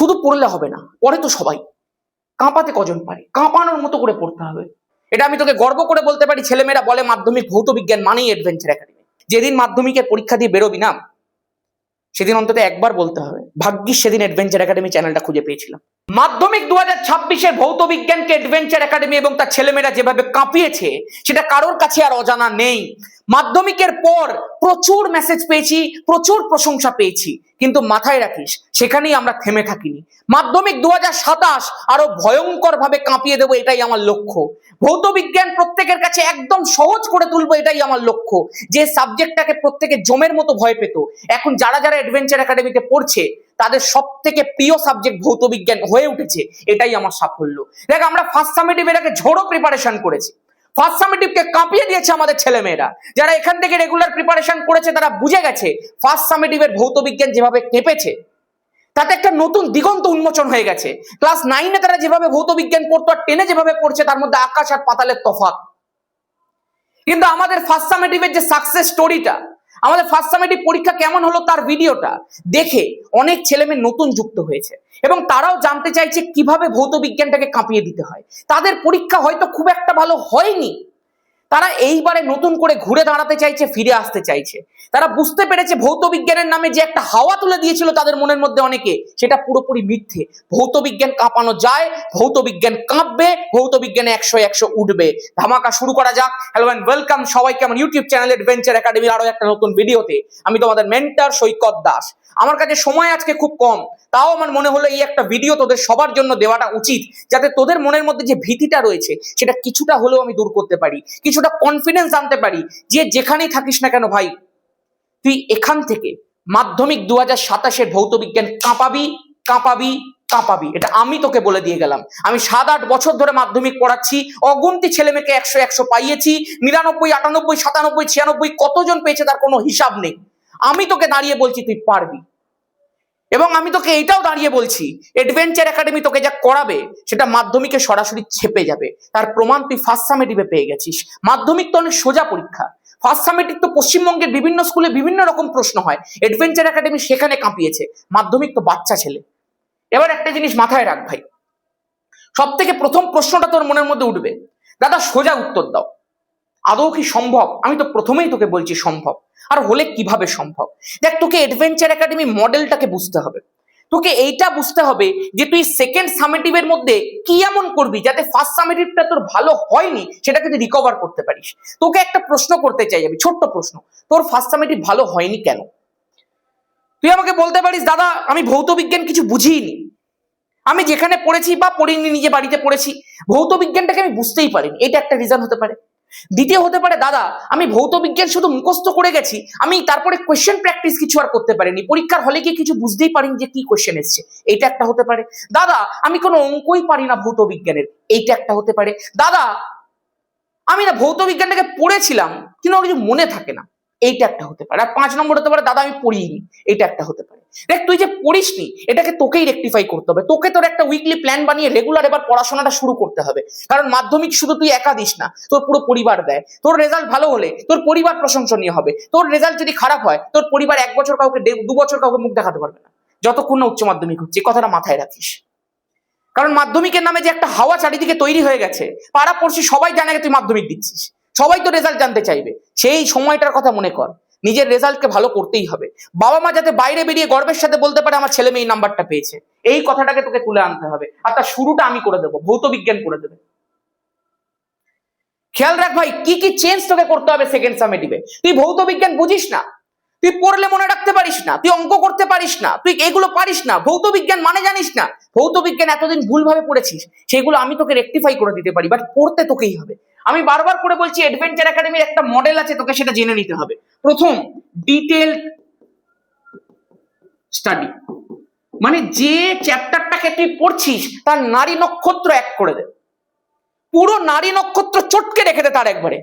শুধু পড়লে হবে না, পড়ে তো সবাই, কাঁপাতে কজন পারে, কাঁপানোর মতো করে পড়তে হবে। এটা আমি তোকে গর্ব করে বলতে পারি। ছেলেমেয়েরা বলে মাধ্যমিক ভৌত বিজ্ঞান মানেই অ্যাডভেঞ্চার একাডেমি। যেদিন মাধ্যমিকের পরীক্ষা দিয়ে বেরোবি না, সেদিন অন্তত একবার বলতে হবে ভাগ্যিস সেদিন অ্যাডভেঞ্চার একাডেমি চ্যানেলটা খুঁজে পেয়েছিলাম। মাধ্যমিক 2026-এর ভৌত বিজ্ঞানকে অ্যাডভেঞ্চার একাডেমি এবং তার ছেলেমেয়েরা যেভাবে কাঁপিয়েছে সেটা কারোর কাছে আর অজানা নেই। মাধ্যমিকের পর প্রচুর মেসেজ পেয়েছি, প্রচুর প্রশংসা পেয়েছি, কিন্তু মাথায় রাখিস সেখানেই আমরা থেমে থাকিনি। মাধ্যমিক 2027 আরো ভয়ঙ্কর ভাবে কাঁপিয়ে দেবো, এটাই আমার লক্ষ্য। ভৌত বিজ্ঞান প্রত্যেকের কাছে একদম সহজ করে তুলবো, এটাই আমার লক্ষ্য। যে সাবজেক্টটাকে প্রত্যেকে জমের মতো ভয় পেত, এখন যারা যারা অ্যাডভেঞ্চার একাডেমিতে পড়ছে তাদের সব থেকে প্রিয় সাবজেক্ট ভৌত বিজ্ঞান হয়ে উঠেছে, এটাই আমার সাফল্য। দেখ, আমরা ফার্স্ট সামেটিভের আগে ঝোড়ো প্রিপারেশন করেছি, ফার্স্ট সামেটিভকে কাঁপিয়ে দিয়েছে আমাদের ছেলেমেয়েরা। যারা এখান থেকে রেগুলার প্রিপারেশন করেছে তারা বুঝে গেছে ফার্স্ট সামেটিভের ভৌত বিজ্ঞান যেভাবে কেঁপেছে তাতে একটা নতুন দিগন্ত উন্মোচন হয়ে গেছে। ক্লাস 9-এ তারা যেভাবে ভৌত বিজ্ঞান পড়তো আর 10-এ যেভাবে পড়ছে তার মধ্যে আকাশ আর পাতালের তফাৎ। কিন্তু আমাদের ফার্স্ট সামেটিভের যে সাকসেস স্টোরিটা, আমাদের ফার্স্ট সামেটিভ পরীক্ষা কেমন হলো তার ভিডিওটা দেখে অনেক ছেলেমেয়ে নতুন যুক্ত হয়েছে এবং তারাও জানতে চাইছে কিভাবে ভৌত বিজ্ঞানটাকে কাঁপিয়ে দিতে হয়। তাদের পরীক্ষা হয়তো খুব একটা ভালো হয়নি, তারা এইবারে নতুন করে ঘুরে দাঁড়াতে চাইছে, ফিরে আসতে চাইছে। তারা বুঝতে পেরেছে ভৌত বিজ্ঞানের নামে যে একটা হাওয়া তুলে দিয়েছিল তাদের মনের মধ্যে অনেকে, সেটা পুরোপুরি মিথ্যে। ভৌত বিজ্ঞান কাঁপানো যায়, ভৌত বিজ্ঞান কাঁপবে, ভৌত বিজ্ঞানে 100 উঠবে। ধামাকা শুরু করা যাক। হ্যালো এন্ড ওয়েলকাম সবাইকে আমার ইউটিউব চ্যানেল অ্যাডভেঞ্চার একাডেমির আরো একটা নতুন ভিডিওতে। আমি তোমাদের মেন্টর সৈকত দাস। আমার কাছে সময় আজকে খুব কম, তাও আমার মনে হলো এই একটা ভিডিও তোদের সবার জন্য দেওয়াটা উচিত, যাতে তোদের মনের মধ্যে যে ভীতিটা রয়েছে সেটা কিছুটা হলেও আমি দূর করতে পারি, কিছুটা কনফিডেন্স আনতে পারি। যে যেখানেই থাকিস না কেন ভাই, তুই এখান থেকে মাধ্যমিক 2027-এর ভৌত বিজ্ঞান কাঁপাবি কাঁপাবি কাঁপাবি, এটা আমি তোকে বলে দিয়ে গেলাম। আমি 7-8 বছর ধরে মাধ্যমিক পড়াচ্ছি, অগুন্তি ছেলে মেয়েকে 100 পাইয়েছি, 99, 98, 97, 96 কতজন পেয়েছে তার কোনো হিসাব নেই। আমি তোকে দাঁড়িয়ে বলছি তুই পারবি, এবং আমি তোকে এইটাও দাঁড়িয়ে বলছি অ্যাডভেঞ্চার একাডেমি তোকে যা করাবে সেটা মাধ্যমিকে সরাসরি ছেপে যাবে। তার প্রমাণ তুই ফার্স্ট সামেটিভে পেয়ে গেছিস। মাধ্যমিক তো অনেক সোজা পরীক্ষা, ফার্স্ট সামেটিভ তো পশ্চিমবঙ্গের বিভিন্ন স্কুলে বিভিন্ন রকম প্রশ্ন হয়, অ্যাডভেঞ্চার একাডেমি সেখানে কাঁপিয়েছে। মাধ্যমিক তো বাচ্চা ছেলে। এবার একটা জিনিস মাথায় রাখ ভাই, সব থেকে প্রথম প্রশ্নটা তোর মনের মধ্যে উঠবে, দাদা সোজা উত্তর দাও, আদৌ কি সম্ভব? আমি তো প্রথমেই তোকে বলছি সম্ভব, আর হলে কিভাবে সম্ভব। দেখ, তোকে অ্যাডভেঞ্চার একাডেমি মডেলটাকে বুঝতে হবে। তোকে এইটা বুঝতে হবে যে তুই সেকেন্ড সামেটিভের মধ্যে কি এমন করবি যাতে ফার্স্ট সামেটিভটা তোর ভালো হয়নি সেটাকে তুই রিকভার করতে পারিস। তোকে একটা প্রশ্ন করতে চাই আমি, ছোট্ট প্রশ্ন, তোর ফার্স্ট সামেটিভ ভালো হয়নি কেন? তুই আমাকে বলতে পারিস দাদা আমি ভৌত বিজ্ঞান কিছু বুঝিনি, আমি যেখানে পড়েছি বা পড়িনি, নিজে বাড়িতে পড়েছি, ভৌত বিজ্ঞানটাকে আমি বুঝতেই পারিনি, এটা একটা রিজন হতে পারে। দ্বিতীয় হতে পারে দাদা আমি ভৌত বিজ্ঞান শুধু মুখস্থ করে গেছি, আমি তারপরে কোয়েশ্চেন প্র্যাকটিস কিছু আর করতে পারিনি, পরীক্ষার হলে গিয়ে কিছু বুঝতেই পারিনি যে কি কোয়েশ্চেন এসছে, এইটা একটা হতে পারে। দাদা আমি কোনো অঙ্কই পারি না ভৌত বিজ্ঞানের, এইটা একটা হতে পারে। দাদা আমি না ভৌত বিজ্ঞানটাকে পড়েছিলাম কিন্তু আমার কিছু মনে থাকে না, এইটা একটা হতে পারে। আর 5 নম্বর হতে পারে দাদা আমি পড়িনি, এটা একটা হতে পারে। দেখ, তুই যে পড়িসনি এটাকে তোকেই রেকটিফাই করতে হবে, তোকে তোর একটা উইকলি প্ল্যান বানিয়ে রেগুলার এবার পড়াশোনাটা শুরু করতে হবে। কারণ মাধ্যমিক শুধু তুই একা দিস না, তোর পুরো পরিবার দেয়। তোর রেজাল্ট ভালো হলে তোর পরিবার প্রশংসনীয় হবে, তোর রেজাল্ট যদি খারাপ হয় তোর পরিবার 1 বছর কাউকে 2 বছর কাউকে মুখ দেখাতে পারবে না, যতক্ষণ না উচ্চ মাধ্যমিক হচ্ছে। কথাটা মাথায় রাখিস, কারণ মাধ্যমিকের নামে যে একটা হাওয়া চারিদিকে তৈরি হয়ে গেছে, পাড়া পড়শি সবাই জানে তুই মাধ্যমিক দিচ্ছিস, সবাই তো রেজাল্ট জানতে চাইবে। সেই সময়টার কথা মনে কর, নিজের রেজাল্টকে ভালো করতেই হবে। বাবা মা যাতে বাইরে বেরিয়ে গর্বের সাথে বলতে পারে আমার ছেলে মেয়ে এই নাম্বারটা পেয়েছে, এই কথাটাকে তোকে তুলে আনতে হবে। আর তার শুরুটা আমি করে দেবো, ভৌত বিজ্ঞান করে দেবে। খেয়াল রাখ ভাই, কি কি চেঞ্জ তোকে করতে হবে সেকেন্ড সামেটিভে। তুই ভৌত বিজ্ঞান বুঝিস না, তুই পড়লে মনে রাখতে পারিস না, তুই অঙ্ক করতে পারিস না, তুই এগুলো পারিস না, ভৌত বিজ্ঞান মানে জানিস না, ভৌত বিজ্ঞান এতদিন ভুলভাবে পড়েছিস, সেগুলো আমি তোকে রেকটিফাই করে দিতে পারি, বাট পড়তে তোকেই হবে। আমি বারবার করে বলছি অ্যাডভেঞ্চার একাডেমির একটা মডেল আছে, তোকে সেটা জেনে নিতে হবে। প্রথম, ডিটেল স্টাডি, মানে যে চ্যাপ্টারটাকে তুই পড়ছিস তার নারী নক্ষত্র এক করে দে, পুরো নারী নক্ষত্র চটকে রেখে দে তার একবারে।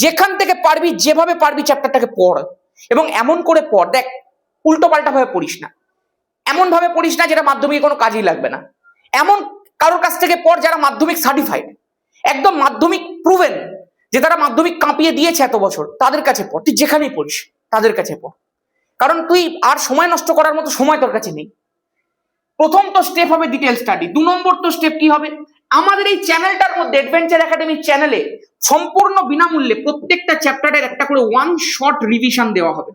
যেখান থেকে পারবি যেভাবে পারবি চ্যাপ্টারটাকে পড়, এবং এমন করে পড়, দেখ উল্টো পাল্টা ভাবে পড়িস না, এমন ভাবে পড়িস না যেটা মাধ্যমিকে কোনো কাজেই লাগবে না। এমন কারোর কাছ থেকে পড় যারা মাধ্যমিক সার্টিফাইড, একদম মাধ্যমিক প্রুভেন, যে তারা মাধ্যমিক কাঁপিয়ে দিয়েছে এত বছর, তাদের কাছে পড়। তুই যেখানেই পড়িস তাদের কাছে পড়, কারণ তুই আর সময় নষ্ট করার মতো সময় তোর কাছে নেই। প্রথম তো স্টেপ হবে ডিটেল স্টাডি, 2 নম্বর তো স্টেপ কি হবে, আমাদের এই চ্যানেলটার মধ্যে অ্যাডভেঞ্চার একাডেমি চ্যানেলে সম্পূর্ণ বিনামূল্যে প্রত্যেকটা চ্যাপ্টারের একটা করে ওয়ান শর্ট রিভিশন দেওয়া হবে,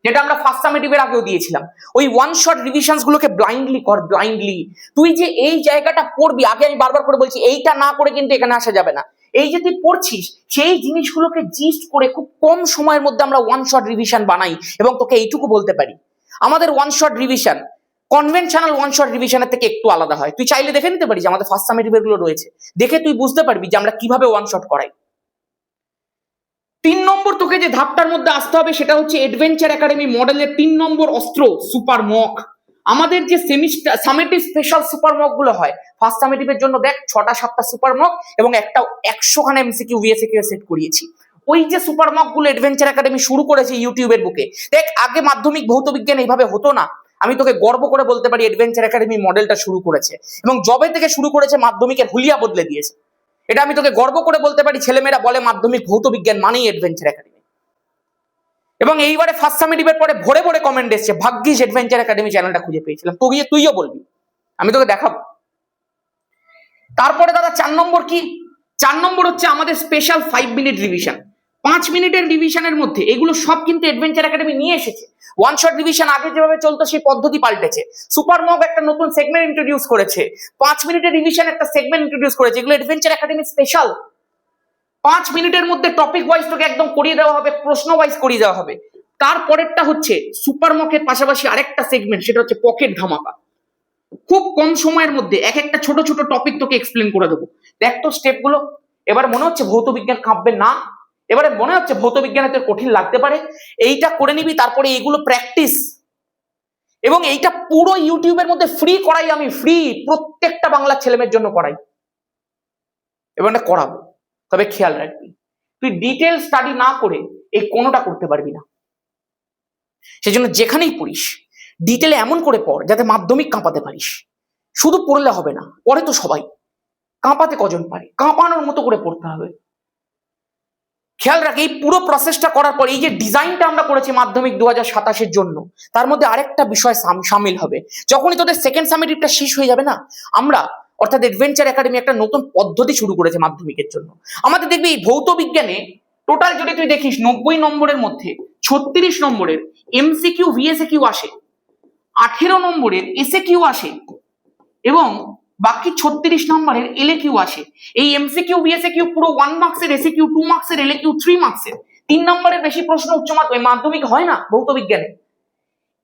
যেটা আমরা ফার্স্ট সামেটিভের আগেও দিয়েছিলাম। ওই ওয়ান শর্ট রিভিশনস গুলোকে ব্লাইন্ডলি কর, ব্লাইন্ডলি। তুই যে এই জায়গাটা পড়বি, আগে আমি বারবার করে বলছি, এইটা না করে কিন্তু এখানে আসা যাবে না। এই যে তুই পড়ছিস সেই জিনিসগুলোকে জিস্ট করে খুব কম সময়ের মধ্যে আমরা ওয়ান শর্ট রিভিশন বানাই, এবং তোকে এইটুকু বলতে পারি আমাদের one shot revision conventional one shot রিভিশনের থেকে একটু আলাদা হয়। তুই চাইলে দেখে নিতে পারিস, আমাদের ফার্স্ট সামেটিভের গুলো রয়েছে, দেখে তুই বুঝতে পারবি যে আমরা কিভাবে ওয়ান শর্ট করাই। 3 নম্বর তোকে যে ধাপটার মধ্যে আসতে হবে সেটা হচ্ছে অ্যাডভেঞ্চার একাডেমি মডেলের 3 নম্বর অস্ত্র সুপার মক। আমাদের যে semester summative special super mock গুলো হয়, ফার্স্ট সামেটিভের জন্য দেখ 6টা 7টা সুপার মক এবং একটা 100 খানা এমসিকিউ ভিএসকিউ সেট করিয়েছি। ওই যে সুপার মক গুলো অ্যাডভেঞ্চার একাডেমি শুরু করেছে ইউটিউবের বুকে, দেখ আগে মাধ্যমিক ভৌত বিজ্ঞান এইভাবে হতো না। আমি তোকে গর্ব করে বলতে পারি অ্যাডভেঞ্চার একাডেমি মডেলটা শুরু করেছে, এবং জবে থেকে শুরু করেছে মাধ্যমিকের হুলিয়া বদলে দিয়েছে। এটা আমি তোকে গর্ব করে বলতে পারি, ছেলেমেয়েরা বলে মাধ্যমিক ভৌত বিজ্ঞান মানেই অ্যাডভেঞ্চার একাডেমি। এবং এইবারে ফার্স্ট সামেটিভের পরে ভরে ভরে কমেন্ট এসছে, ভাগ্যিস অ্যাডভেঞ্চার একাডেমি চ্যানেলটা খুঁজে পেয়েছিলাম। তো গিয়ে তুইও বলবি, আমি তোকে দেখাবো। তারপরে দাদা 4 নম্বর কি, 4 নম্বর হচ্ছে আমাদের স্পেশাল 5 মিনিট রিভিশন। 5 মিনিটের রিভিশনের মধ্যে এগুলো সব কিন্তু অ্যাডভেঞ্চার একাডেমি নিয়ে এসেছে। ওয়ান শট রিভিশন আগে যেভাবে চলতো সেই পদ্ধতি পাল্টেছে। সুপার মক একটা নতুন সেগমেন্ট ইন্ট্রোডিউস করেছে, 5 মিনিটের রিভিশন একটা সেগমেন্ট ইন্ট্রোডিউস করেছে। এগুলো অ্যাডভেঞ্চার একাডেমি স্পেশাল। 5 মিনিটের মধ্যে টপিক ওয়াইজ তোকে একদম করিয়ে দেওয়া হবে, প্রশ্ন ওয়াইজ করিয়ে দেওয়া হবে। তারপরেরটা হচ্ছে সুপার মকের পাশাপাশি আরেকটা সেগমেন্ট, সেটা হচ্ছে পকেট ধামাকা। খুব কম সময়ের মধ্যে এক একটা ছোট ছোট টপিক তোকে এক্সপ্লেন করে দেবো। দেখ তো স্টেপ গুলো, এবার মনে হচ্ছে ভৌত বিজ্ঞান কাঁপবে না, এবারে মনে হচ্ছে ভৌত বিজ্ঞানে তোর কঠিন লাগতে পারে, এইটা করে নিবি। তারপরে এইগুলো প্র্যাকটিস, এবং এইটা পুরো ইউটিউবের মধ্যে ফ্রি করাই, আমি ফ্রি প্রত্যেকটা বাংলার ছেলেমেয়ের জন্য করাই, এবং এটা করাবো। তবে খেয়াল রাখবি, তুই ডিটেল স্টাডি না করে এই কোনোটা করতে পারবি না। সেজন্য যেখানেই পড়িস ডিটেলে এমন করে পড় যাতে মাধ্যমিক কাঁপাতে পারিস। শুধু পড়লে হবে না, পড়ে তো সবাই, কাঁপাতে কজন পারে, কাঁপানোর মতো করে পড়তে হবে। খেয়াল রাখ, এই পুরো প্রসেসটা করার পর এই যে ডিজাইনটা আমরা করেছি মাধ্যমিক 2027-এর জন্য, তার মধ্যে আরেকটা বিষয় সামিল হবে। যখনই তোদের সেকেন্ড সামেটিভটা শেষ হয়ে যাবে না, আমরা অর্থাৎ অ্যাডভেঞ্চার একাডেমি একটা নতুন পদ্ধতি শুরু করেছে মাধ্যমিকের জন্য। আমাদের দেখবি এই ভৌত বিজ্ঞানে টোটাল যদি তুই দেখিস 90 নম্বরের মধ্যে 36 নম্বরের এমসিকিউ ভিএসকিউ আসে, 18 নম্বরের এসএকিউ আসে, এবং বাকি 36 নম্বরের এলএকিউ আসে। এই এমসিকিউ ভিএসকিউ পুরো 1 মার্কসের, এসএকিউ 2 মার্কসের, এলএকিউ 3 মার্কসের। 3 নম্বরের বেশি প্রশ্ন উচ্চ মাধ্যমিক হয় না ভৌত বিজ্ঞানে।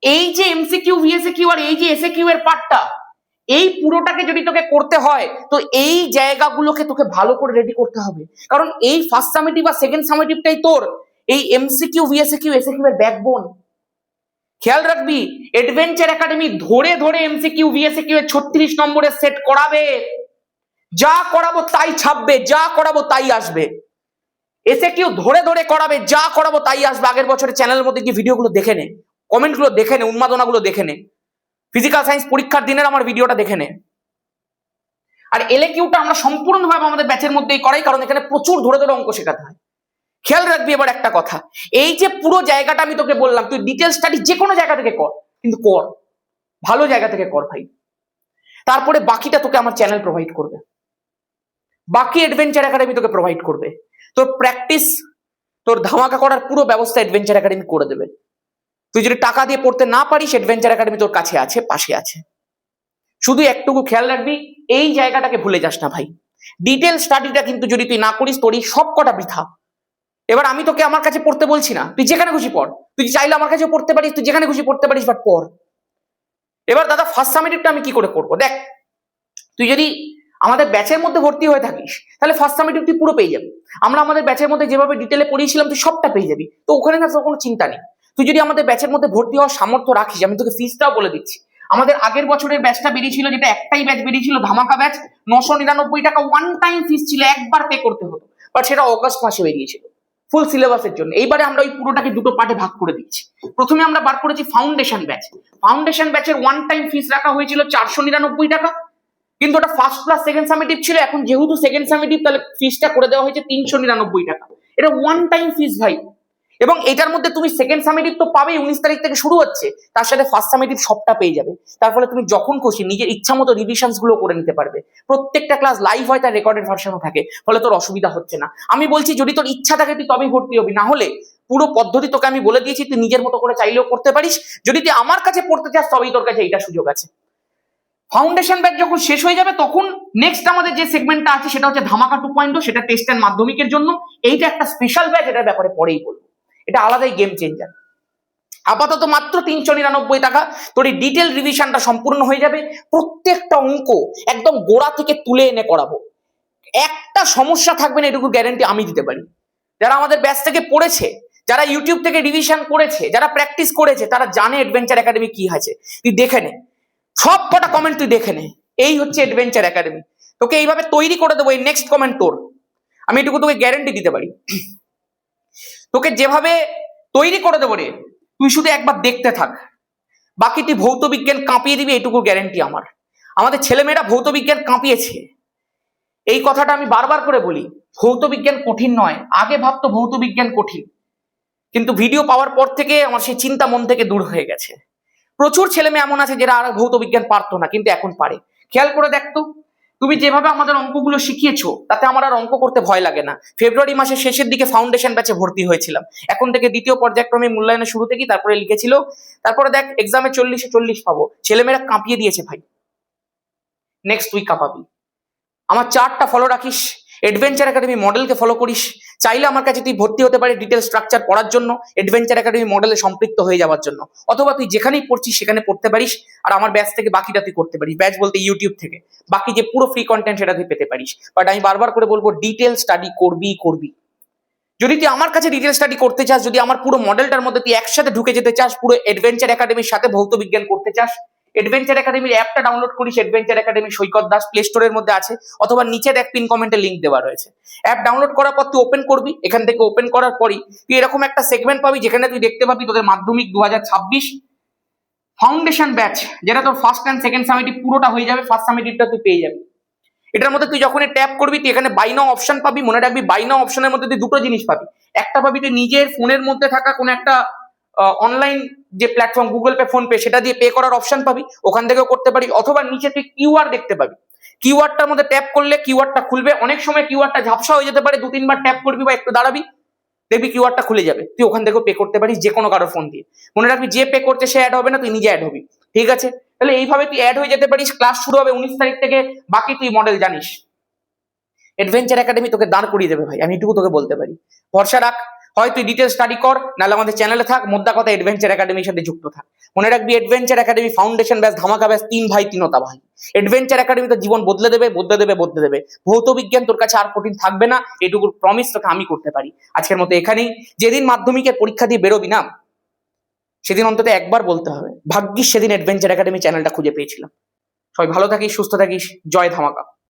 এই যে এমসিকিউ ভিএসকিউ আর এই যে এসএকিউ এর পার্টটা, এই পুরোটাকে যদি তোকে করতে হয় তো এই জায়গাগুলোকে তোকে ভালো করে রেডি করতে হবে। কারণ এই ফার্স্ট সামেটিভ বা সেকেন্ড সামেটিভটাই তোর এই এমসিকিউ ভিএসকিউ এসএকিউ এর ব্যাকবোন। খেয়াল রাখবি, অ্যাডভেঞ্চার একাডেমি ধরে ধরে এমসিকিউ ভিএসকিউ এর 36 নম্বরের সেট করাবে। যা করাবো তাই ছাপবে, যা করাবো তাই আসবে। এসএকিউ ধরে ধরে করাবে, যা করাবো তাই আসবে। আগের বছরের চ্যানেলের মধ্যে গিয়ে ভিডিওগুলো দেখে নে, কমেন্টগুলো দেখে নে, উন্মাদনাগুলো দেখে নে, ফিজিক্যাল সায়েন্স পরীক্ষার দিনের আমার ভিডিওটা দেখে নে। আর এলএকিউটা আমরা সম্পূর্ণভাবে আমাদের ব্যাচের মধ্যেই করাই, কারণ এখানে প্রচুর ধরে ধরে অঙ্ক শেখাতে হয়। খেয়াল রাখবি এবার একটা কথা, এই যে পুরো জায়গাটা আমি তোকে বললাম, তুই ডিটেল স্টাডি যে কোনো জায়গা থেকে কর, কিন্তু কর ভালো জায়গা থেকে কর ভাই। তারপরে বাকিটা তোকে আমার চ্যানেল প্রোভাইড করবে, বাকি অ্যাডভেঞ্চার একাডেমি তোকে প্রোভাইড করবে। তোর প্র্যাকটিস, তোর ধামাকা করার পুরো ব্যবস্থা অ্যাডভেঞ্চার একাডেমি করে দেবে। তুই যদি টাকা দিয়ে পড়তে না পারিস, অ্যাডভেঞ্চার একাডেমি তোর কাছে আছে, পাশে আছে। শুধু একটুকু খেয়াল রাখবি, এই জায়গাটাকে ভুলে যাস না ভাই। ডিটেল স্টাডিটা কিন্তু যদি তুই না করিস, তোরই সব কটা বৃথা। এবার আমি তোকে আমার কাছে পড়তে বলছি না, তুই যেখানে খুশি পড়, তুই চাইলে আমার কাছে পড়তে পারিস, তুই যেখানে খুশি পড়তে পারিস, বাট পড়। এবার দাদা ফার্স্ট সামেটিভটা আমি কি করে করবো, দেখ তুই যদি আমাদের ব্যাচের মধ্যে ভর্তি হয়ে থাকিস তাহলে ফার্স্ট সামেটিভ তুই পুরো পেয়ে যাবি। আমরা আমাদের ব্যাচের মধ্যে যেভাবে ডিটেলে পড়িয়েছিলাম তুই সবটা পেয়ে যাবি, তো ওখানে না তোর কোনো চিন্তা নেই। তুই যদি আমাদের ব্যাচের মধ্যে ভর্তি হওয়ার সামর্থ্য রাখিস, আমি তোকে ফিসটাও বলে দিচ্ছি। আমাদের আগের বছরের ব্যাচটা বেরিয়েছিল, যেটা একটাই ব্যাচ বেরিয়েছিল, ধামাকা ব্যাচ, 999 টাকা ওয়ান টাইম ফিস ছিল, একবার পে করতে হতো, বাট সেটা অগস্ট মাসে বেরিয়েছিল ফুল সিলেবাসের জন্য। এইবারে আমরা ওই পুরোটাকে দুটো পার্টে ভাগ করে দিচ্ছি। প্রথমে আমরা বার করেছি ফাউন্ডেশন ব্যাচ। ফাউন্ডেশন ব্যাচের ওয়ান টাইম ফিস রাখা হয়েছিল 499 টাকা, কিন্তু ওটা ফার্স্ট ক্লাস সেকেন্ড সামেটিভ ছিল। এখন যেহেতু সেকেন্ড সামেটিভ, তাহলে ফিসটা করে দেওয়া হয়েছে 399 টাকা। এটা ওয়ান টাইম ফিস ভাই। এবং এটার মধ্যে তুমি সেকেন্ড সামেটিভ তো পাবেই, 19 তারিখ থেকে শুরু হচ্ছে, তার সাথে ফার্স্ট সামেটিভ সবটা পেয়ে যাবে। তার ফলে তুমি যখন খুশি নিজের ইচ্ছা মতো রিভিশনস গুলো করে নিতে পারবে। প্রত্যেকটা ক্লাস লাইভ হয়, তার রেকর্ডেড ভার্সনও থাকে, ফলে তোর অসুবিধা হচ্ছে না। আমি বলছি যদি তোর ইচ্ছা থাকে তুই তবেই ভর্তি হবি, না হলে পুরো পদ্ধতি তোকে আমি বলে দিয়েছি, তুই নিজের মতো করে চাইলেও করতে পারিস। যদি তুই আমার কাছে পড়তে চাস তবেই তোর কাছে এইটা সুযোগ আছে। ফাউন্ডেশন ব্যাচ যখন শেষ হয়ে যাবে তখন নেক্সট আমাদের যে সেগমেন্টটা আছে সেটা হচ্ছে ধামাকা 2.0, সেটা টেস্ট এন্ড মাধ্যমিকের জন্য। এইটা একটা স্পেশাল ব্যাচ, এটার ব্যাপারে পরেই বলবো, এটা আলাদাই গেম চেঞ্জার। আপাতত মাত্র 399 টাকা, তোর এই ডিটেল রিভিশনটা সম্পূর্ণ হয়ে যাবে। প্রত্যেকটা অঙ্ক একদম গোড়া থেকে তুলে এনে করাবো, একটা সমস্যা থাকবে না, এটুকু গ্যারান্টি আমি দিতে পারি। যারা আমাদের ব্যাচ থেকে পড়েছে, যারা ইউটিউব থেকে রিভিশন করেছে, যারা প্র্যাকটিস করেছে, তারা জানে অ্যাডভেঞ্চার একাডেমি কি আছে। তুই দেখে নে, সব কটা কমেন্ট তুই দেখে নে, এই হচ্ছে অ্যাডভেঞ্চার একাডেমি। তোকে এইভাবে তৈরি করে দেবো, এই নেক্সট কমেন্ট তোর, আমি এটুকু তোকে গ্যারান্টি দিতে পারি। তোকে যেভাবে তৈরি করে দেবো রে, তুই শুধু একবার দেখতে থাক, বাকি তুই ভৌত বিজ্ঞান কাঁপিয়ে দিবি, এটুকু গ্যারান্টি আমার। আমাদের ছেলেমেয়েরা ভৌত বিজ্ঞান কাঁপিয়েছে, এই কথাটা আমি বারবার করে বলি। ভৌত বিজ্ঞান কঠিন নয়, আগে ভাবতো ভৌত বিজ্ঞান কঠিন, কিন্তু ভিডিও পাওয়ার পর থেকে আমার সেই চিন্তা মন থেকে দূর হয়ে গেছে। প্রচুর ছেলে মেয়ে এমন আছে যারা আর ভৌত বিজ্ঞান পারতো না, কিন্তু এখন পারে। খেয়াল করে দেখতো, তুমি যেভাবে আমাদের অঙ্কগুলো শিখিয়েছো তাতে আমার আর অঙ্ক করতে ভয় লাগে না। ফেব্রুয়ারি মাসের শেষের দিকে ফাউন্ডেশন ব্যাচে ভর্তি হয়েছিলাম, এখন থেকে দ্বিতীয় পর্যায়ক্রমে মূল্যায়নের শুরু থেকেই তারপরে লিখেছিল, তারপরে দেখ এক্সামে 40-এ 40 পাবো। ছেলেমেয়েরা কাঁপিয়ে দিয়েছে ভাই, নেক্সট উইক কাঁপাবি। আমার চার্টটা ফলো রাখিস, অ্যাডভেঞ্চার একাডেমি মডেলকে ফলো করিস। চাইলে আমার কাছে তুই ভর্তি হতে পারিস ডিটেল স্ট্রাকচার পড়ার জন্য, অ্যাডভেঞ্চার একাডেমি মডেলে সম্পৃক্ত হয়ে যাওয়ার জন্য, অথবা তুই যেখানেই পড়ছিস সেখানে পড়তে পারিস। আর আমার ব্যাচ থেকে বাকিটা তুই করতে পারিস, ব্যাচ বলতে ইউটিউব থেকে বাকি যে পুরো ফ্রি কন্টেন্ট সেটা তুই পেতে পারিস। বাট আমি বারবার করে বলবো, ডিটেল স্টাডি করবি। যদি তুই আমার কাছে ডিটেল স্টাডি করতে চাস, যদি আমার পুরো মডেলটার মধ্যে তুই একসাথে ঢুকে যেতে চাস, পুরো অ্যাডভেঞ্চার একাডেমির সাথে ভৌত বিজ্ঞান করতে চাস, অ্যাডভেঞ্চার একাডেমির অ্যাপটা ডাউনলোড করিস। অ্যাডভেঞ্চার একাডেমি সৈকত দাস প্লে স্টোরের মধ্যে আছে, অথবা নিচে দেখ পিন কমেন্টে লিংক দেওয়া রয়েছে। অ্যাপ ডাউনলোড করার পর তুই ওপেন করবি, এখান থেকে ওপেন করার পরই তুই এরকম একটা সেগমেন্ট পাবি যেখানে তুই দেখতে পাবি তোদের মাধ্যমিক 2026 ফাউন্ডেশন ব্যাচ, যেটা তোর ফার্স্ট এন্ড সেকেন্ড সামেটিভ পুরোটা হয়ে যাবে। ফার্স্ট সামেটিভটা তুই পেয়ে যাবি। এটার মধ্যে তুই যখন ট্যাপ করবি তুই এখানে বাই নাও অপশন পাবি। মনে রাখবি, বাই নাও অপশনের মধ্যে তুই দুটো জিনিস পাবি। একটা পাবি তুই নিজের ফোনের মধ্যে থাকা কোনো একটা অনলাইন যে platform, Google pay, phone pay, সেটা দিয়ে পে করার অপশন পাবি, ওখান থেকেও করতে পারিস। অথবা নিচে তুই কিউআর দেখতে পাবি, কিউআরটার মধ্যে ট্যাপ করলে কিউআরটা খুলবে। অনেক সময় কিউআরটা ঝাপসা হয়ে যেতে পারে, 2-3 বার ট্যাপ করবি বা একটু দাঁড়াবি, দেখবি কিউআরটা খুলে যাবে। তুই ওখান থেকেও পে করতে পারিস, যে কোনো কারোর ফোন দিয়ে। মনে রাখবি, যে পে করছে সে অ্যাড হবে না, তুই নিজে অ্যাড হবি। ঠিক আছে, তাহলে এইভাবে তুই অ্যাড হয়ে যেতে পারিস। ক্লাস শুরু হবে 19 তারিখ থেকে, বাকি তুই মডেল জানিস। অ্যাডভেঞ্চার একাডেমি তোকে দাঁড় করিয়ে দেবে ভাই, আমি এটুকু তোকে বলতে পারি। ভরসা রাখ, হয় তুই ডিটেল স্টাডি কর, নাহলে আমাদের চ্যানেলে থাক, মোদ্দা কথা অ্যাডভেঞ্চার একাডেমির সাথে যুক্ত থাক। মনে রাখবি, অ্যাডভেঞ্চার একাডেমি ফাউন্ডেশন ব্যাচ, ধামাকা ব্যাচ, 3 ভাই 3টা ভাই। অ্যাডভেঞ্চার একাডেমি তোর জীবন বদলে দেবে। ভৌত বিজ্ঞান তোর কাছে আর কঠিন থাকবে না, এটুকুর প্রমিস তোকে আমি করতে পারি। আজকের মতো এখানেই। যেদিন মাধ্যমিকের পরীক্ষা দিয়ে বেরোবি না, সেদিন অন্তত একবার বলতে হবে, ভাগ্যিস সেদিন অ্যাডভেঞ্চার একাডেমি চ্যানেলটা খুঁজে পেয়েছিলাম। সবাই ভালো থাকিস, সুস্থ থাকিস, জয় ধামাকা।